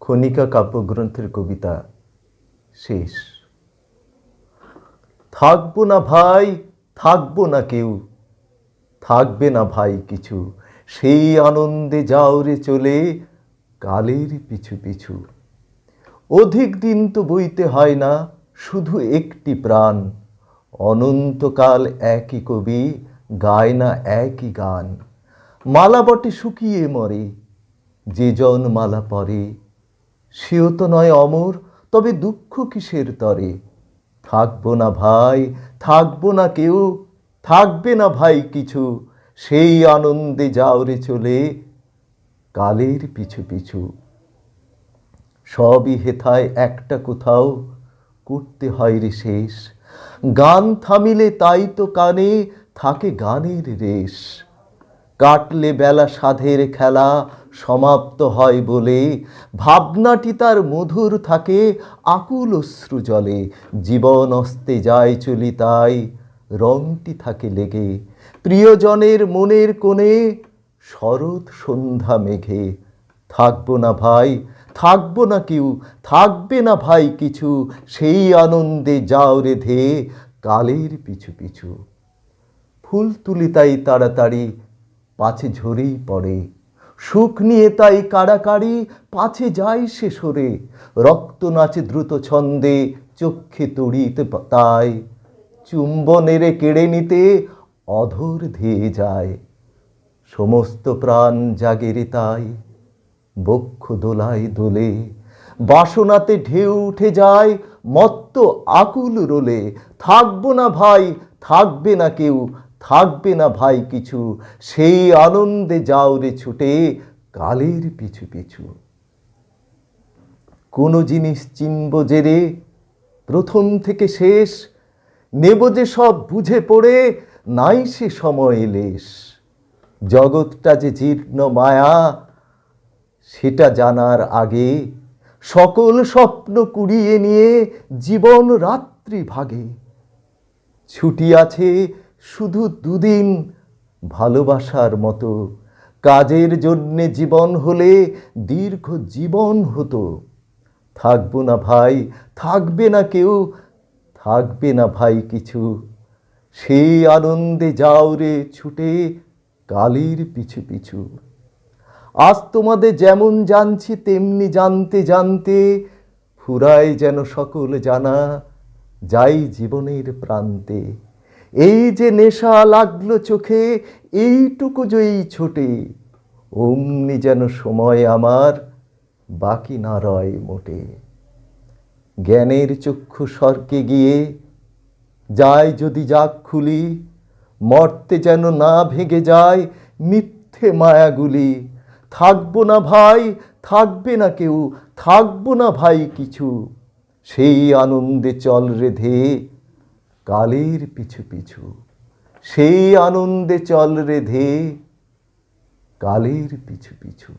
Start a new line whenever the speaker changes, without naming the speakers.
খনিকা কাব্যগ্রন্থের কবিতা শেষ। থাকবো না ভাই, থাকবো না কেউ, থাকবে না ভাই কিছু, সেই আনন্দে যাও রে চলে কালের পিছু পিছু। অধিক দিন তো বইতে হয় না, শুধু একটি প্রাণ, অনন্তকাল একই কবি গায় না একই গান। মালা বটে শুকিয়ে মরে, যে জন মালা পরে, সেও তো নয় অমর, তবে দুঃখ কিসের তরে। থাকবো না ভাই, থাকবো না কেউ, থাকবে না ভাই কিছু, সেই আনন্দে যাও রে চলে কালের পিছু পিছু। সবই হেথায় একটা কোথাও করতে হয় রে শেষ, গান থামিলে তাই তো কানে থাকে গানের রেশ। কাটলে বেলা সাধের খেলা সমাপ্ত হয় বলে, ভাবনাটি তার মধুর থাকে আকুল অশ্রু জলে। জীবন অস্তে যায় চলি তাই রংটি থাকে লেগে, প্রিয়জনের মনের কোণে শরৎ সন্ধ্যা মেঘে। থাকবো না ভাই, থাকবো না কেউ, থাকবে না ভাই কিছু, সেই আনন্দে যাও রে ধেয়ে কালের পিছু পিছু। ফুল তুলি তাই তাড়াতাড়ি, পাছে ঝরেই পড়ে, সুখ নিয়ে তাই কাড়াকাড়ি, পাছে যায় সে সরে। রক্ত নাচে দ্রুত ছন্দে, চক্ষে তড়িতে তাই, চুম্বনেরে কেড়ে নিতে অধর ধেয়ে যায়। সমস্ত প্রাণ জাগে রে তাই, বক্ষ দোলায় দোলে, বাসনাতে ঢেউ উঠে যায় মত্ত আকুল রোলে। থাকবো না ভাই, থাকবে না কেউ, থাকবে না ভাই কিছু, সেই আনন্দে যাও রে ছুটে কালের পিছু পিছু। কোনো জিনিস চিনব যে রে প্রথম থেকে শেষ, নেব যে সব বুঝে পড়ে নাই সে সময় লেশ। জগৎটা যে জীর্ণ মায়া সেটা জানার আগে, সকল স্বপ্ন কুড়িয়ে নিয়ে জীবন রাত্রি ভাগে। ছুটি আছে শুধু দুদিন ভালোবাসার মতো, কাজের জন্যে জীবন হলে দীর্ঘ জীবন হতো। থাকবো না ভাই, থাকবে না কেউ, থাকবে না ভাই কিছু, সেই আনন্দে যাও রে ছুটে কালের পিছু পিছু। আজ তোমাদের যেমন জানছি তেমনি জানতে জানতে, ফুরায় যেন সকল জানা যাই জীবনের প্রান্তে। এই যে নেশা লাগলো চোখে, এইটুকু যেই ছোটে, অমনি যেন সময় আমার বাকি না রয় মোটে। জ্ঞানের চক্ষু সরকে গিয়ে যায় যদি যাক খুলি, মর্তে যেন না ভেঙে যায় মিথ্যে মায়াগুলি। থাকবো না ভাই, থাকবে না কেউ, থাকবো না ভাই কিছু, সেই আনন্দে চল রে ধেয়ে কালের পিছু পিছু। সেই আনন্দে চল রে ধেয়ে কালের পিছু পিছু।